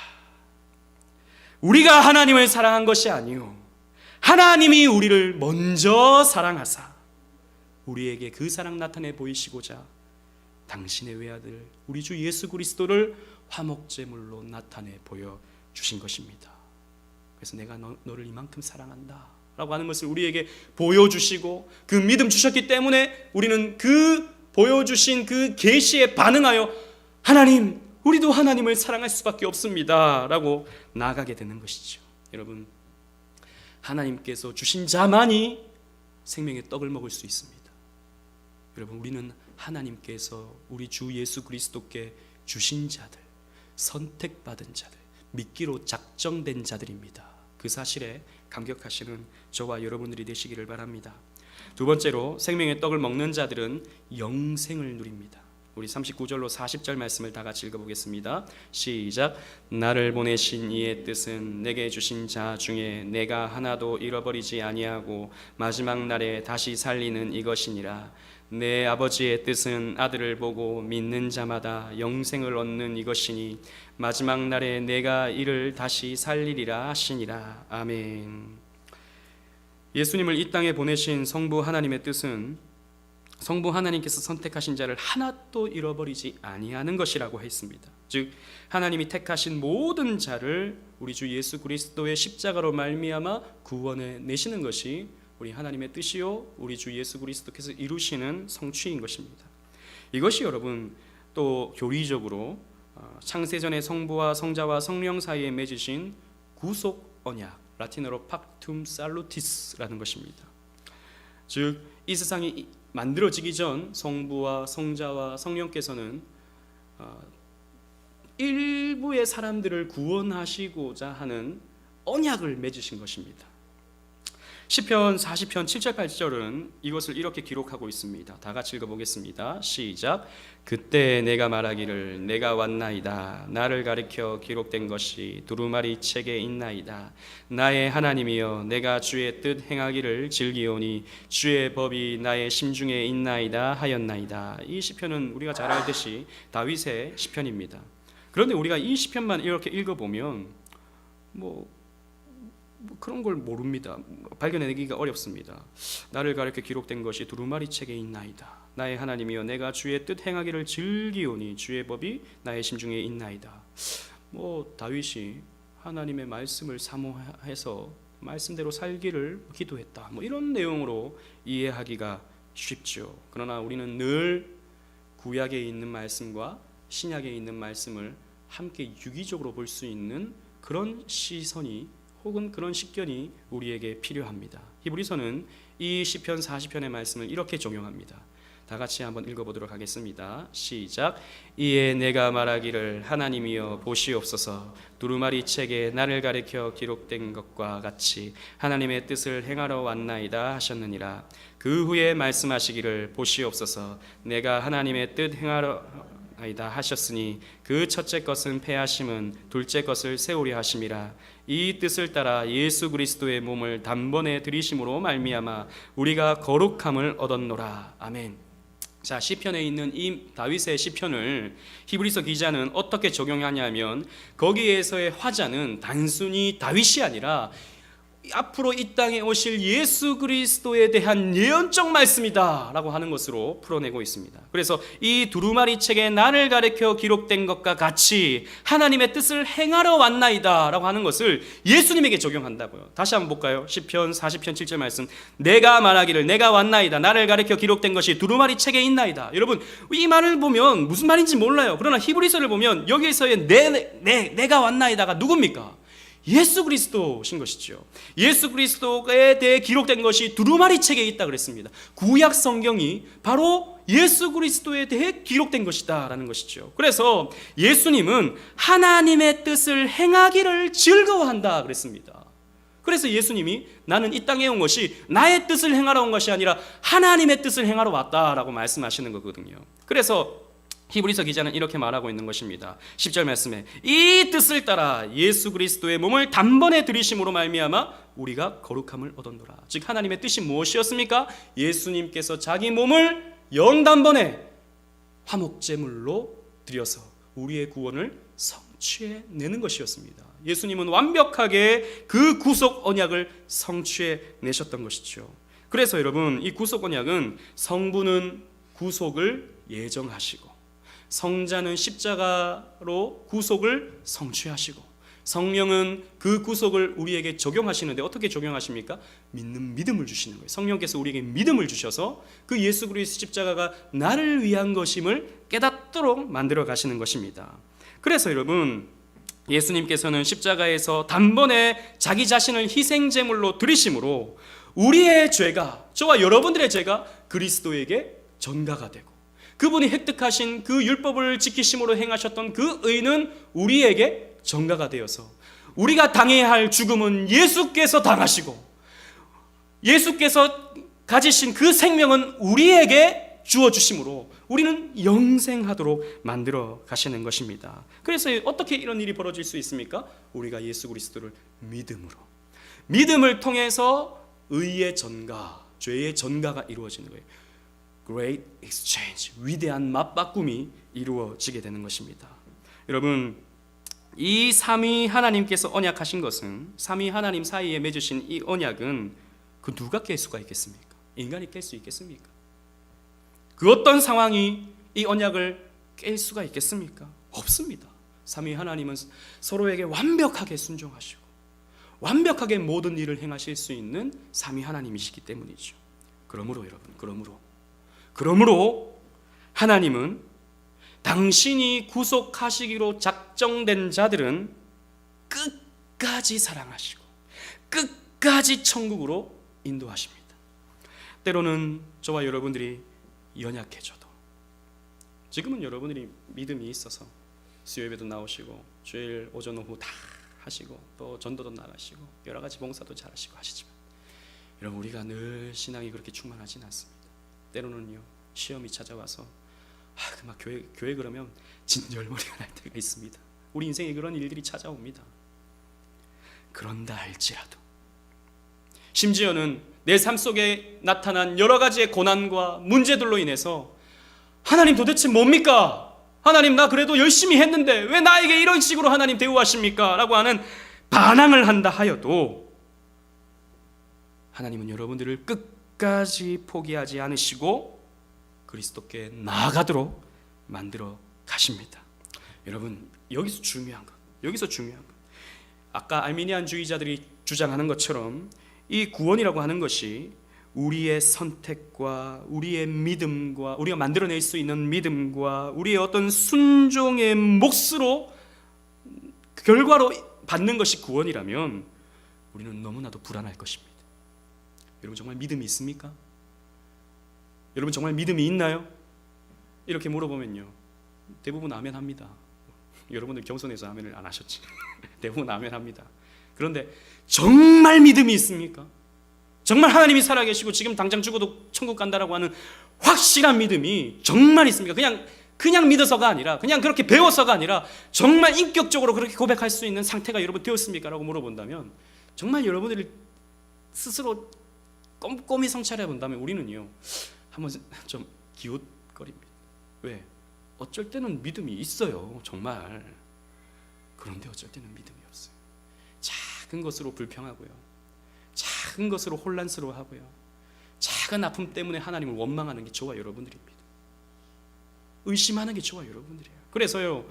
우리가 하나님을 사랑한 것이 아니요 하나님이 우리를 먼저 사랑하사 우리에게 그 사랑 나타내 보이시고자 당신의 외아들 우리 주 예수 그리스도를 화목제물로 나타내 보여주신 것입니다. 그래서 내가 너를 이만큼 사랑한다 라고 하는 것을 우리에게 보여주시고 그 믿음 주셨기 때문에 우리는 그 보여주신 그 계시에 반응하여 하나님, 우리도 하나님을 사랑할 수밖에 없습니다 라고 나아가게 되는 것이죠. 여러분, 하나님께서 주신 자만이 생명의 떡을 먹을 수 있습니다. 여러분, 우리는 하나님께서 우리 주 예수 그리스도께 주신 자들, 선택받은 자들, 믿기로 작정된 자들입니다. 그 사실에 감격하시는 저와 여러분들이 되시기를 바랍니다. 두 번째로 생명의 떡을 먹는 자들은 영생을 누립니다. 우리 39절로 40절 말씀을 다 같이 읽어보겠습니다. 시작. 나를 보내신 이의 뜻은 내게 주신 자 중에 내가 하나도 잃어버리지 아니하고 마지막 날에 다시 살리는 이것이니라. 내 아버지의 뜻은 아들을 보고 믿는 자마다 영생을 얻는 이것이니 마지막 날에 내가 이를 다시 살리리라 하시니라. 아멘. 예수님을 이 땅에 보내신 성부 하나님의 뜻은 성부 하나님께서 선택하신 자를 하나도 잃어버리지 아니하는 것이라고 했습니다. 즉 하나님이 택하신 모든 자를 우리 주 예수 그리스도의 십자가로 말미암아 구원해 내시는 것이 우리 하나님의 뜻이요 우리 주 예수 그리스도께서 이루시는 성취인 것입니다. 이것이 여러분 또 교리적으로 창세전의 성부와 성자와 성령 사이에 맺으신 구속 언약, 라틴어로 팍툼 살루티스라는 것입니다. 즉 이 세상이 만들어지기 전 성부와 성자와 성령께서는 일부의 사람들을 구원하시고자 하는 언약을 맺으신 것입니다. 시편 40편 7절 8절은 이것을 이렇게 기록하고 있습니다. 다 같이 읽어보겠습니다. 시작. 그때 내가 말하기를 내가 왔나이다. 나를 가리켜 기록된 것이 두루마리 책에 있나이다. 나의 하나님이여 내가 주의 뜻 행하기를 즐기오니 주의 법이 나의 심중에 있나이다 하였나이다. 이 시편은 우리가 잘 알듯이 다윗의 시편입니다. 그런데 우리가 이 시편만 이렇게 읽어보면 그런 걸 모릅니다. 발견해내기가 어렵습니다. 나를 가리켜 기록된 것이 두루마리 책에 있나이다. 나의 하나님이여 내가 주의 뜻 행하기를 즐기오니 주의 법이 나의 심중에 있나이다. 다윗이 하나님의 말씀을 사모해서 말씀대로 살기를 기도했다. 이런 내용으로 이해하기가 쉽죠. 그러나 우리는 늘 구약에 있는 말씀과 신약에 있는 말씀을 함께 유기적으로 볼 수 있는 그런 시선이 혹은 그런 식견이 우리에게 필요합니다. 히브리서는 이 시편 40편의 말씀을 이렇게 적용합니다. 다 같이 한번 읽어보도록 하겠습니다. 시작. 이에 내가 말하기를 하나님이여 보시옵소서 두루마리 책에 나를 가리켜 기록된 것과 같이 하나님의 뜻을 행하러 왔나이다 하셨느니라. 그 후에 말씀하시기를 보시옵소서 내가 하나님의 뜻 행하러 아이다 하셨으니 그 첫째 것은 패하심은 둘째 것을 세우려 하심이라. 이 뜻을 따라 예수 그리스도의 몸을 단번에 들이심으로 말미암아 우리가 거룩함을 얻었노라. 아멘. 자, 시편에 있는 이 다윗의 시편을 히브리서 기자는 어떻게 적용하냐면 거기에서의 화자는 단순히 다윗이 아니라 앞으로 이 땅에 오실 예수 그리스도에 대한 예언적 말씀이다 라고 하는 것으로 풀어내고 있습니다. 그래서 이 두루마리 책에 나를 가리켜 기록된 것과 같이 하나님의 뜻을 행하러 왔나이다 라고 하는 것을 예수님에게 적용한다고요. 다시 한번 볼까요? 시편 40편 7절 말씀, 내가 말하기를 내가 왔나이다 나를 가리켜 기록된 것이 두루마리 책에 있나이다. 여러분, 이 말을 보면 무슨 말인지 몰라요. 그러나 히브리서를 보면 여기에서의 내가 왔나이다가 누굽니까? 예수 그리스도신 것이죠. 예수 그리스도에 대해 기록된 것이 두루마리 책에 있다 그랬습니다. 구약 성경이 바로 예수 그리스도에 대해 기록된 것이다 라는 것이죠. 그래서 예수님은 하나님의 뜻을 행하기를 즐거워한다 그랬습니다. 그래서 예수님이 나는 이 땅에 온 것이 나의 뜻을 행하러 온 것이 아니라 하나님의 뜻을 행하러 왔다라고 말씀하시는 거거든요. 그래서 히브리서 기자는 이렇게 말하고 있는 것입니다. 10절 말씀에 이 뜻을 따라 예수 그리스도의 몸을 단번에 들이심으로 말미암아 우리가 거룩함을 얻었노라. 즉 하나님의 뜻이 무엇이었습니까? 예수님께서 자기 몸을 영단번에 화목제물로 드려서 우리의 구원을 성취해내는 것이었습니다. 예수님은 완벽하게 그 구속 언약을 성취해내셨던 것이죠. 그래서 여러분, 이 구속 언약은 성부는 구속을 예정하시고 성자는 십자가로 구속을 성취하시고 성령은 그 구속을 우리에게 적용하시는데 어떻게 적용하십니까? 믿는 믿음을 주시는 거예요. 성령께서 우리에게 믿음을 주셔서 그 예수 그리스도 십자가가 나를 위한 것임을 깨닫도록 만들어 가시는 것입니다. 그래서 여러분, 예수님께서는 십자가에서 단번에 자기 자신을 희생제물로 드리심으로 우리의 죄가, 저와 여러분들의 죄가 그리스도에게 전가가 되고 그분이 획득하신 그 율법을 지키심으로 행하셨던 그 의는 우리에게 전가가 되어서 우리가 당해야 할 죽음은 예수께서 당하시고 예수께서 가지신 그 생명은 우리에게 주어주심으로 우리는 영생하도록 만들어 가시는 것입니다. 그래서 어떻게 이런 일이 벌어질 수 있습니까? 우리가 예수 그리스도를 믿음을 통해서 의의 전가, 죄의 전가가 이루어지는 거예요. Great exchange, 위대한 맞바꿈이 이루어지게 되는 것입니다. 여러분, 이 삼위 하나님께서 언약하신 것은 삼위 하나님 사이에 맺으신 이 언약은 그 누가 깰 수가 있겠습니까? 인간이 깰 수 있겠습니까? 그 어떤 상황이 이 언약을 깰 수가 있겠습니까? 없습니다. 삼위 하나님은 서로에게 완벽하게 순종하시고 완벽하게 모든 일을 행하실 수 있는 삼위 하나님이시기 때문이죠. 그러므로 여러분, 그러므로 하나님은 당신이 구속하시기로 작정된 자들은 끝까지 사랑하시고 끝까지 천국으로 인도하십니다. 때로는 저와 여러분들이 연약해져도 지금은 여러분들이 믿음이 있어서 수요예배도 나오시고 주일 오전 오후 다 하시고 또 전도도 나가시고 여러 가지 봉사도 잘하시고 하시지만 여러분, 우리가 늘 신앙이 그렇게 충만하지는 않습니다. 때로는요, 시험이 찾아와서 막 교회 그러면 진절머리가 날 때가 있습니다. 우리 인생에 그런 일들이 찾아옵니다. 그런다 할지라도 심지어는 내 삶 속에 나타난 여러 가지의 고난과 문제들로 인해서 하나님 도대체 뭡니까? 하나님, 나 그래도 열심히 했는데 왜 나에게 이런 식으로 하나님 대우하십니까? 라고 하는 반항을 한다 하여도 하나님은 여러분들을 끝까지 포기하지 않으시고 그리스도께 나아가도록 만들어 가십니다. 여러분, 여기서 중요한 것, 아까 알미니안주의자들이 주장하는 것처럼 이 구원이라고 하는 것이 우리의 선택과 우리의 믿음과 우리가 만들어낼 수 있는 믿음과 우리의 어떤 순종의 몫으로 결과로 받는 것이 구원이라면 우리는 너무나도 불안할 것입니다. 여러분, 정말 믿음이 있습니까? 여러분, 정말 믿음이 있나요? 이렇게 물어보면요, 대부분 아멘 합니다. 여러분들 겸손해서 아멘을 안 하셨지. 대부분 아멘 합니다. 그런데 정말 믿음이 있습니까? 정말 하나님이 살아계시고 지금 당장 죽어도 천국 간다라고 하는 확실한 믿음이 정말 있습니까? 그냥 믿어서가 아니라, 그냥 그렇게 배워서가 아니라 정말 인격적으로 그렇게 고백할 수 있는 상태가 여러분 되었습니까? 라고 물어본다면 정말 여러분들이 스스로 꼼꼼히 성찰해 본다면 우리는요, 한번 좀 거립니다. 왜? 어쩔 때는 믿음이 있어요, 정말. 그런데 어쩔 때는 믿음이 없어요. 작은 것으로 불평하고요, 작은 것으로 혼란스러워하고요, 작은 아픔 때문에 하나님을 원망하는 게 저와 여러분들입니다. 의심하는 게 저와 여러분들이에요. 그래서요,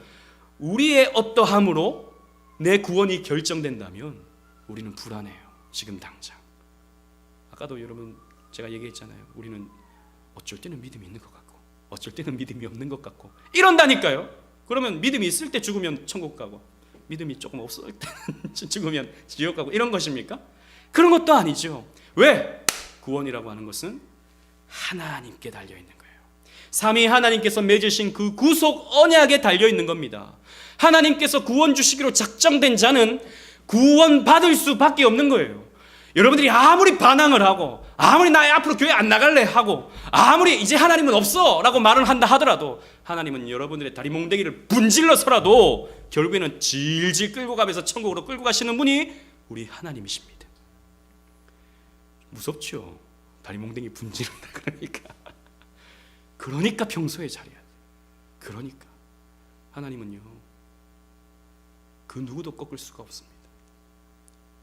우리의 어떠함으로 내 구원이 결정된다면 우리는 불안해요. 지금 당장. 아까도 여러분 제가 얘기했잖아요. 우리는 어쩔 때는 믿음이 있는 것 같고 어쩔 때는 믿음이 없는 것 같고 이런다니까요. 그러면 믿음이 있을 때 죽으면 천국 가고 믿음이 조금 없을 때 죽으면 지옥 가고 이런 것입니까? 그런 것도 아니죠. 왜? 구원이라고 하는 것은 하나님께 달려있는 거예요. 삼위 하나님께서 맺으신 그 구속 언약에 달려있는 겁니다. 하나님께서 구원 주시기로 작정된 자는 구원 받을 수밖에 없는 거예요. 여러분들이 아무리 반항을 하고 아무리 나 앞으로 교회 안 나갈래 하고 아무리 이제 하나님은 없어 라고 말을 한다 하더라도 하나님은 여러분들의 다리 몽댕이를 분질러서라도 결국에는 질질 끌고 가면서 천국으로 끌고 가시는 분이 우리 하나님이십니다. 무섭죠? 다리 몽댕이 분지른다 그러니까 평소에 잘해야 돼요. 그러니까 하나님은요, 그 누구도 꺾을 수가 없습니다.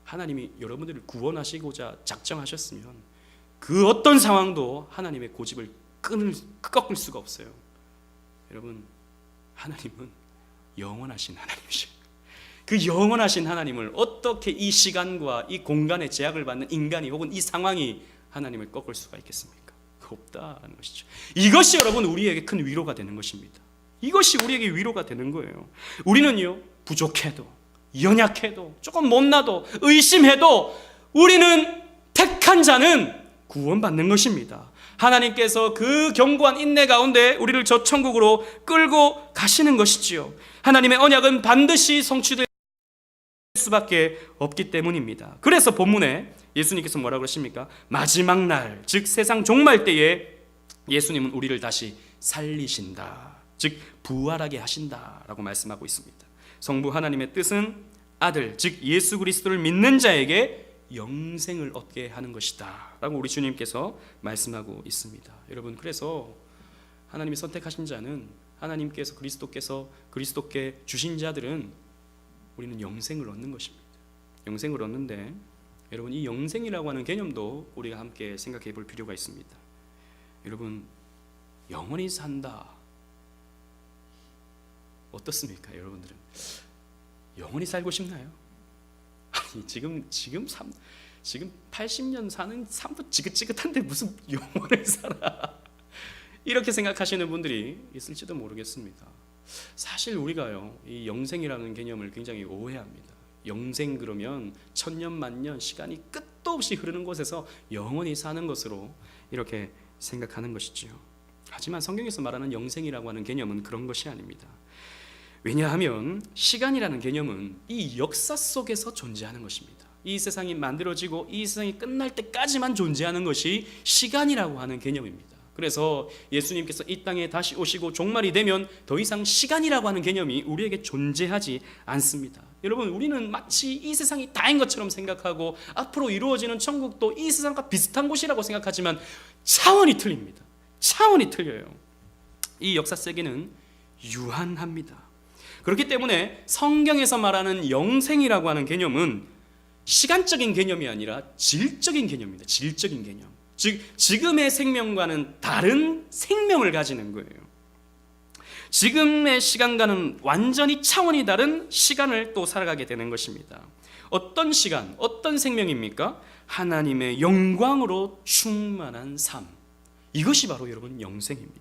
하나님이 여러분들을 구원하시고자 작정하셨으면 그 어떤 상황도 하나님의 고집을 꺾을 수가 없어요. 여러분, 하나님은 영원하신 하나님이시죠. 그 영원하신 하나님을 어떻게 이 시간과 이 공간의 제약을 받는 인간이 혹은 이 상황이 하나님을 꺾을 수가 있겠습니까? 없다는 것이죠. 이것이 여러분 우리에게 큰 위로가 되는 것입니다. 이것이 우리에게 위로가 되는 거예요. 우리는요, 부족해도 연약해도 조금 못나도 의심해도 우리는 택한 자는 구원받는 것입니다. 하나님께서 그 견고한 인내 가운데 우리를 저 천국으로 끌고 가시는 것이지요. 하나님의 언약은 반드시 성취될 수밖에 없기 때문입니다. 그래서 본문에 예수님께서 뭐라고 그러십니까? 마지막 날, 즉 세상 종말 때에 예수님은 우리를 다시 살리신다, 즉 부활하게 하신다라고 말씀하고 있습니다. 성부 하나님의 뜻은 아들, 즉 예수 그리스도를 믿는 자에게 영생을 얻게 하는 것이다 라고 우리 주님께서 말씀하고 있습니다. 여러분, 그래서 하나님이 선택하신 자는, 하나님께서 그리스도께 주신 자들은 우리는 영생을 얻는 것입니다. 영생을 얻는데 여러분, 이 영생이라고 하는 개념도 우리가 함께 생각해 볼 필요가 있습니다. 여러분, 영원히 산다 어떻습니까? 여러분들은 영원히 살고 싶나요? 아니, 지금 80년 사는 삶도 지긋지긋한데 무슨 영원을 살아? 이렇게 생각하시는 분들이 있을지도 모르겠습니다. 사실 우리가요, 이 영생이라는 개념을 굉장히 오해합니다. 영생 그러면 천년 만년 시간이 끝도 없이 흐르는 곳에서 영원히 사는 것으로 이렇게 생각하는 것이지요. 하지만 성경에서 말하는 영생이라고 하는 개념은 그런 것이 아닙니다. 왜냐하면 시간이라는 개념은 이 역사 속에서 존재하는 것입니다. 이 세상이 만들어지고 이 세상이 끝날 때까지만 존재하는 것이 시간이라고 하는 개념입니다. 그래서 예수님께서 이 땅에 다시 오시고 종말이 되면 더 이상 시간이라고 하는 개념이 우리에게 존재하지 않습니다. 여러분, 우리는 마치 이 세상이 다인 것처럼 생각하고 앞으로 이루어지는 천국도 이 세상과 비슷한 곳이라고 생각하지만 차원이 틀립니다. 차원이 틀려요. 이 역사 세계는 유한합니다. 그렇기 때문에 성경에서 말하는 영생이라고 하는 개념은 시간적인 개념이 아니라 질적인 개념입니다. 질적인 개념. 즉 지금의 생명과는 다른 생명을 가지는 거예요. 지금의 시간과는 완전히 차원이 다른 시간을 또 살아가게 되는 것입니다. 어떤 시간, 어떤 생명입니까? 하나님의 영광으로 충만한 삶. 이것이 바로 여러분 영생입니다.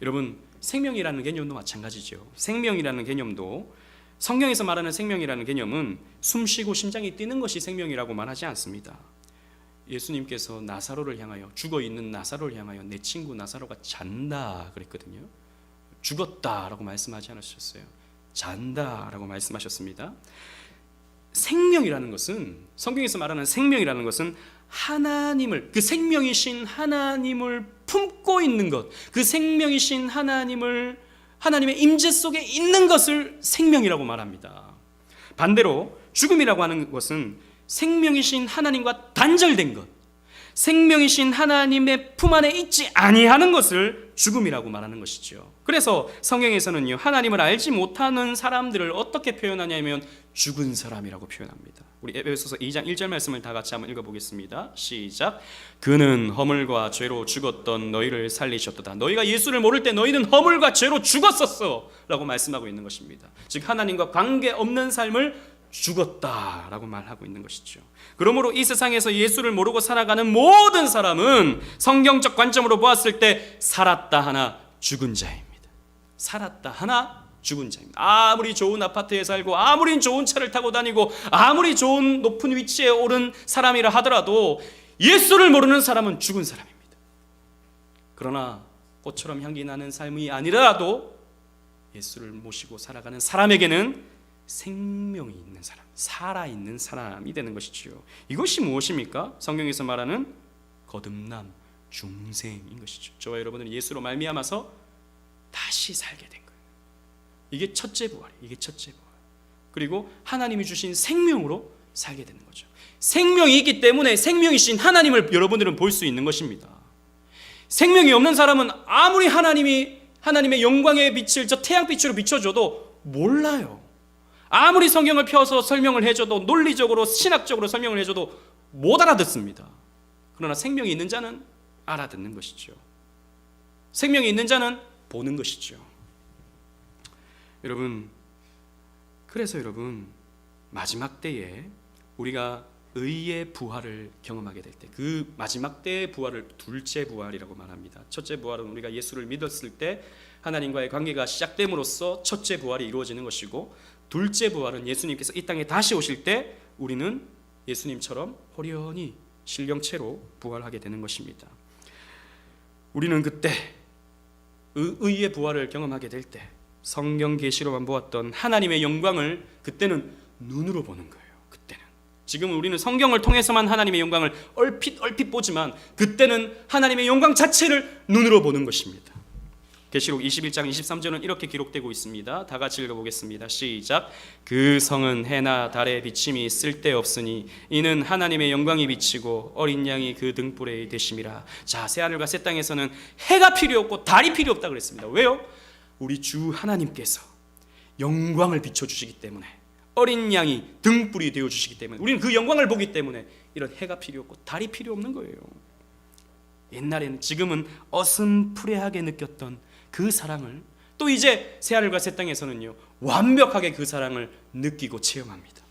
여러분, 생명이라는 개념도 마찬가지죠. 생명이라는 개념도, 성경에서 말하는 생명이라는 개념은 숨쉬고 심장이 뛰는 것이 생명이라고 말하지 않습니다. 예수님께서 나사로를 향하여, 죽어있는 나사로를 향하여 내 친구 나사로가 잔다 그랬거든요. 죽었다라고 말씀하지 않으셨어요. 잔다라고 말씀하셨습니다. 생명이라는 것은, 성경에서 말하는 생명이라는 것은 하나님을, 그 생명이신 하나님을 품고 있는 것, 그 생명이신 하나님의 임재 속에 있는 것을 생명이라고 말합니다. 반대로 죽음이라고 하는 것은 생명이신 하나님과 단절된 것, 생명이신 하나님의 품 안에 있지 아니하는 것을 죽음이라고 말하는 것이죠. 그래서 성경에서는요, 하나님을 알지 못하는 사람들을 어떻게 표현하냐면 죽은 사람이라고 표현합니다. 우리 에베소서 2장 1절 말씀을 다 같이 한번 읽어보겠습니다. 시작. 그는 허물과 죄로 죽었던 너희를 살리셨도다. 너희가 예수를 모를 때 너희는 허물과 죄로 죽었었어 라고 말씀하고 있는 것입니다. 즉 하나님과 관계없는 삶을 죽었다라고 말하고 있는 것이죠. 그러므로 이 세상에서 예수를 모르고 살아가는 모든 사람은 성경적 관점으로 보았을 때 살았다 하나 죽은 자입니다. 살았다 하나 죽은 자입니다. 아무리 좋은 아파트에 살고 아무리 좋은 차를 타고 다니고 아무리 좋은 높은 위치에 오른 사람이라 하더라도 예수를 모르는 사람은 죽은 사람입니다. 그러나 꽃처럼 향기 나는 삶이 아니라도 예수를 모시고 살아가는 사람에게는 생명이 있는 사람, 살아있는 사람이 되는 것이지요. 이것이 무엇입니까? 성경에서 말하는 거듭남, 중생인 것이죠. 저와 여러분은 예수로 말미암아서 다시 살게 된 거예요. 이게 첫째 부활이에요. 이게 첫째 부활. 그리고 하나님이 주신 생명으로 살게 되는 거죠. 생명이 있기 때문에 생명이신 하나님을 여러분들은 볼 수 있는 것입니다. 생명이 없는 사람은 아무리 하나님의 영광의 빛을 저 태양빛으로 비춰줘도 몰라요. 아무리 성경을 펴서 설명을 해줘도, 논리적으로 신학적으로 설명을 해줘도 못 알아듣습니다. 그러나 생명이 있는 자는 알아듣는 것이죠. 생명이 있는 자는 보는 것이죠. 여러분, 그래서 여러분, 마지막 때에 우리가 의의 부활을 경험하게 될 때, 그 마지막 때의 부활을 둘째 부활이라고 말합니다. 첫째 부활은 우리가 예수를 믿었을 때 하나님과의 관계가 시작됨으로써 첫째 부활이 이루어지는 것이고, 둘째 부활은 예수님께서 이 땅에 다시 오실 때 우리는 예수님처럼 호련히 신령체로 부활하게 되는 것입니다. 우리는 그때 의의 부활을 경험하게 될 때 성경 계시로만 보았던 하나님의 영광을 그때는 눈으로 보는 거예요. 그때는. 지금 우리는 성경을 통해서만 하나님의 영광을 얼핏 보지만 그때는 하나님의 영광 자체를 눈으로 보는 것입니다. 계시록 21장 23절은 이렇게 기록되고 있습니다. 다 같이 읽어보겠습니다. 시작. 그 성은 해나 달의 비침이 쓸데없으니 이는 하나님의 영광이 비치고 어린 양이 그 등불에 되심이라. 자, 새하늘과 새 땅에서는 해가 필요 없고 달이 필요 없다고 그랬습니다. 왜요? 우리 주 하나님께서 영광을 비춰주시기 때문에, 어린 양이 등불이 되어주시기 때문에, 우리는 그 영광을 보기 때문에 이런 해가 필요 없고 달이 필요 없는 거예요. 옛날에는, 지금은 어슴푸레하게 느꼈던 그 사랑을 또 이제 새하늘과 새 땅에서는요, 완벽하게 그 사랑을 느끼고 체험합니다.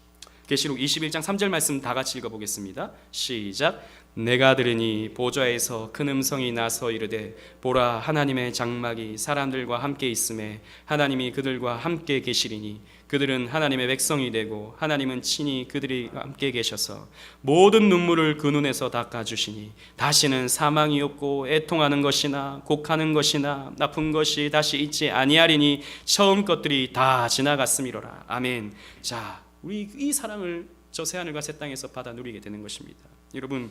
계시록 21장 3절 말씀 다 같이 읽어보겠습니다. 시작. 내가 들으니 보좌에서 큰 음성이 나서 이르되 보라, 하나님의 장막이 사람들과 함께 있음에 하나님이 그들과 함께 계시리니 그들은 하나님의 백성이 되고 하나님은 친히 그들이 함께 계셔서 모든 눈물을 그 눈에서 닦아주시니 다시는 사망이 없고 애통하는 것이나 곡하는 것이나 나쁜 것이 다시 있지 아니하리니 처음 것들이 다 지나갔음이로라. 아멘. 자, 우리 이 사랑을 저 새하늘과 새 땅에서 받아 누리게 되는 것입니다. 여러분,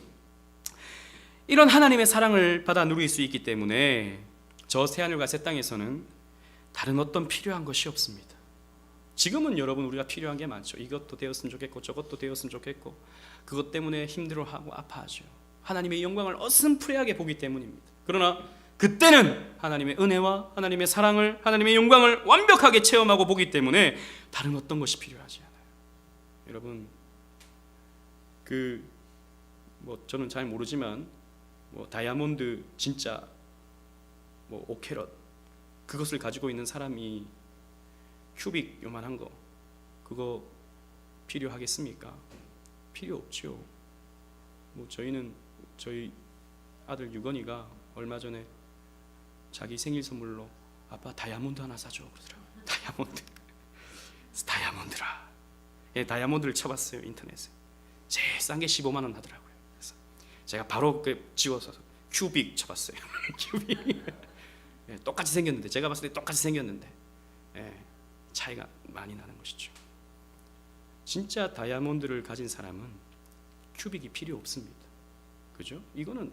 이런 하나님의 사랑을 받아 누릴 수 있기 때문에 저 새하늘과 새 땅에서는 다른 어떤 필요한 것이 없습니다. 지금은 여러분, 우리가 필요한 게 많죠. 이것도 되었으면 좋겠고 저것도 되었으면 좋겠고 그것 때문에 힘들어하고 아파하죠. 하나님의 영광을 어슴푸레하게 보기 때문입니다. 그러나 그때는 하나님의 은혜와 하나님의 사랑을, 하나님의 영광을 완벽하게 체험하고 보기 때문에 다른 어떤 것이 필요하지 않아요. 여러분, 저는 잘 모르지만 다이아몬드 진짜 5캐럿 그것을 가지고 있는 사람이 큐빅 요만한 거 그거 필요하겠습니까? 필요 없죠. 저희 아들 유건이가 얼마 전에 자기 생일 선물로 아빠 다이아몬드 하나 사줘 그러더라고요. 다이아몬드라. 예, 다이아몬드를 쳐봤어요. 인터넷에 제일 싼 게 15만 원 하더라고요. 그래서 제가 바로 지워서 큐빅 쳐봤어요. 큐빅. 예, 똑같이 생겼는데, 제가 봤을 때 똑같이 생겼는데, 예, 차이가 많이 나는 것이죠. 진짜 다이아몬드를 가진 사람은 큐빅이 필요 없습니다. 그죠? 이거는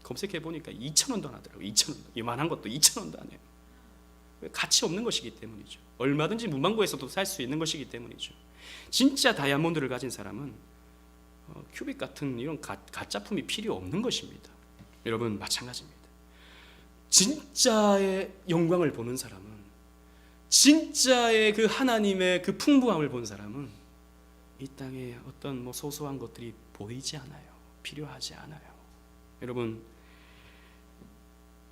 검색해 보니까 2,000원도 안 하더라고요. 2,000원. 이만한 것도 2,000원도 안 해요. 가치 없는 것이기 때문이죠. 얼마든지 문방구에서도 살 수 있는 것이기 때문이죠. 진짜 다이아몬드를 가진 사람은 큐빅 같은 이런 가짜품이 필요 없는 것입니다. 여러분 마찬가지입니다. 진짜의 영광을 보는 사람은, 진짜의 그 하나님의 그 풍부함을 본 사람은 이 땅에 어떤 소소한 것들이 보이지 않아요. 필요하지 않아요. 여러분,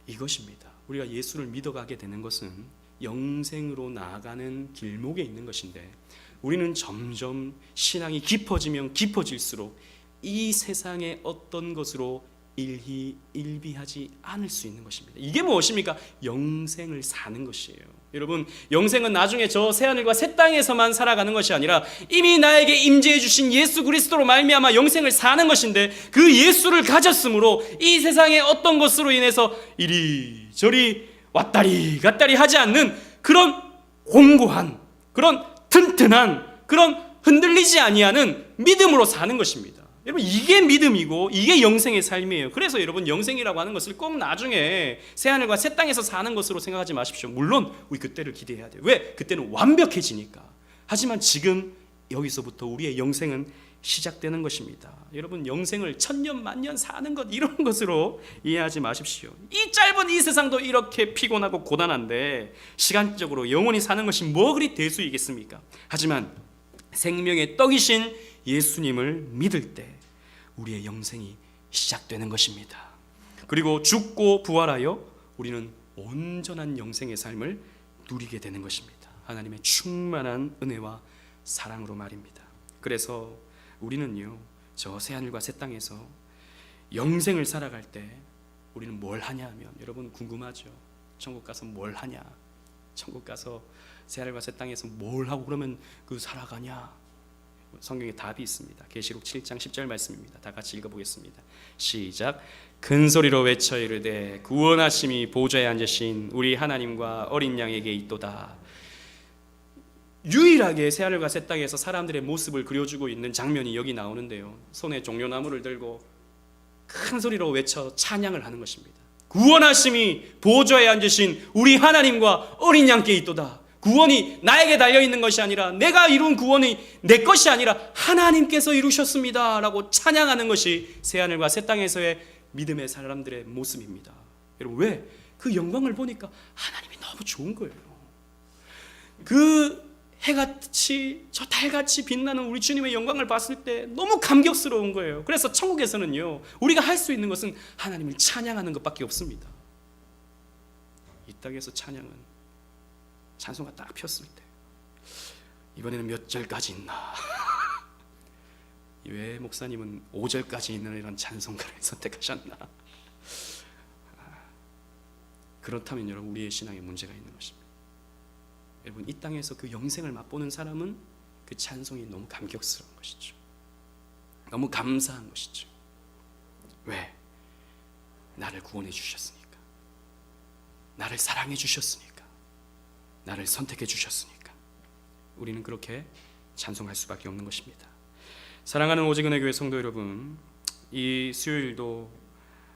이것입니다. 우리가 예수를 믿어가게 되는 것은 영생으로 나아가는 길목에 있는 것인데, 우리는 점점 신앙이 깊어지면 깊어질수록 이 세상의 어떤 것으로 일비하지 않을 수 있는 것입니다. 이게 무엇입니까? 영생을 사는 것이에요. 여러분, 영생은 나중에 저 새하늘과 새 땅에서만 살아가는 것이 아니라 이미 나에게 임재해 주신 예수 그리스도로 말미암아 영생을 사는 것인데, 그 예수를 가졌으므로 이 세상의 어떤 것으로 인해서 이리저리 왔다리 갔다리 하지 않는 그런 공고한, 그런 튼튼한, 그런 흔들리지 아니하는 믿음으로 사는 것입니다. 여러분, 이게 믿음이고 이게 영생의 삶이에요. 그래서 여러분, 영생이라고 하는 것을 꼭 나중에 새하늘과 새 땅에서 사는 것으로 생각하지 마십시오. 물론 우리 그때를 기대해야 돼요. 왜? 그때는 완벽해지니까. 하지만 지금 여기서부터 우리의 영생은 시작되는 것입니다. 여러분, 영생을 천년 만년 사는 것, 이런 것으로 이해하지 마십시오. 이 짧은 이 세상도 이렇게 피곤하고 고단한데 시간적으로 영원히 사는 것이 뭐 그리 대수이겠습니까? 하지만 생명의 떡이신 예수님을 믿을 때 우리의 영생이 시작되는 것입니다. 그리고 죽고 부활하여 우리는 온전한 영생의 삶을 누리게 되는 것입니다. 하나님의 충만한 은혜와 사랑으로 말입니다. 그래서 우리는요, 저 새하늘과 새 땅에서 영생을 살아갈 때 우리는 뭘 하냐 하면, 여러분 궁금하죠? 천국 가서 뭘 하냐? 천국 가서 새하늘과 새 땅에서 뭘 하고 그러면 살아가냐? 성경에 답이 있습니다. 계시록 7장 10절 말씀입니다. 다 같이 읽어보겠습니다. 시작. 큰 소리로 외쳐 이르되 구원하심이 보좌에 앉으신 우리 하나님과 어린 양에게 있도다. 유일하게 새하늘과 새 땅에서 사람들의 모습을 그려주고 있는 장면이 여기 나오는데요, 손에 종려나무를 들고 큰 소리로 외쳐 찬양을 하는 것입니다. 구원하심이 보좌에 앉으신 우리 하나님과 어린 양께 있도다. 구원이 나에게 달려있는 것이 아니라, 내가 이룬 구원이 내 것이 아니라 하나님께서 이루셨습니다 라고 찬양하는 것이 새하늘과 새 땅에서의 믿음의 사람들의 모습입니다. 여러분, 왜? 그 영광을 보니까 하나님이 너무 좋은 거예요. 그 해같이, 저 달같이 빛나는 우리 주님의 영광을 봤을 때 너무 감격스러운 거예요. 그래서 천국에서는요, 우리가 할 수 있는 것은 하나님을 찬양하는 것밖에 없습니다. 이 땅에서 찬양은 찬송가 딱 폈을 때 이번에는 몇 절까지 있나? 왜 목사님은 5절까지 있는 이런 찬송가를 선택하셨나? 그렇다면 여러분, 우리의 신앙에 문제가 있는 것입니다. 여러분, 이 땅에서 그 영생을 맛보는 사람은 그 찬송이 너무 감격스러운 것이죠. 너무 감사한 것이죠. 왜? 나를 구원해 주셨으니까, 나를 사랑해 주셨으니까, 나를 선택해 주셨으니까 우리는 그렇게 찬송할 수밖에 없는 것입니다. 사랑하는 오직은혜 교회 성도 여러분, 이 수요일도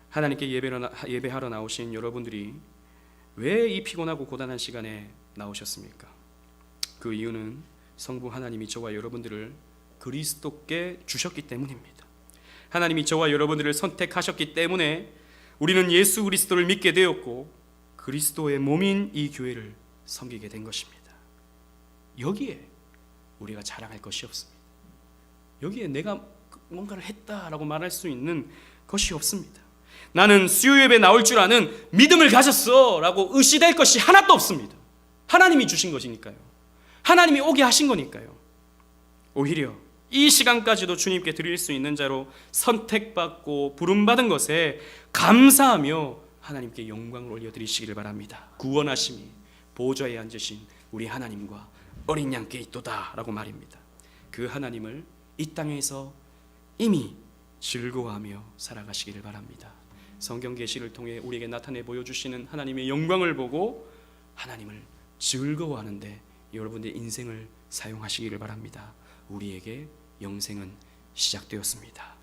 하나님께 예배하러 나오신 여러분들이 왜 이 피곤하고 고단한 시간에 나오셨습니까? 그 이유는 성부 하나님이 저와 여러분들을 그리스도께 주셨기 때문입니다. 하나님이 저와 여러분들을 선택하셨기 때문에 우리는 예수 그리스도를 믿게 되었고 그리스도의 몸인 이 교회를 섬기게 된 것입니다. 여기에 우리가 자랑할 것이 없습니다. 여기에 내가 뭔가를 했다라고 말할 수 있는 것이 없습니다. 나는 수요 예배 나올 줄 아는 믿음을 가졌어 라고 의시될 것이 하나도 없습니다. 하나님이 주신 것이니까요. 하나님이 오게 하신 거니까요. 오히려 이 시간까지도 주님께 드릴 수 있는 자로 선택받고 부름받은 것에 감사하며 하나님께 영광을 올려드리시기를 바랍니다. 구원하심이 보좌에 앉으신 우리 하나님과 어린 양께 있도다 라고 말입니다. 그 하나님을 이 땅에서 이미 즐거워하며 살아가시기를 바랍니다. 성경 계시를 통해 우리에게 나타내 보여주시는 하나님의 영광을 보고 하나님을 즐거워하는데 여러분의 인생을 사용하시기를 바랍니다. 우리에게 영생은 시작되었습니다.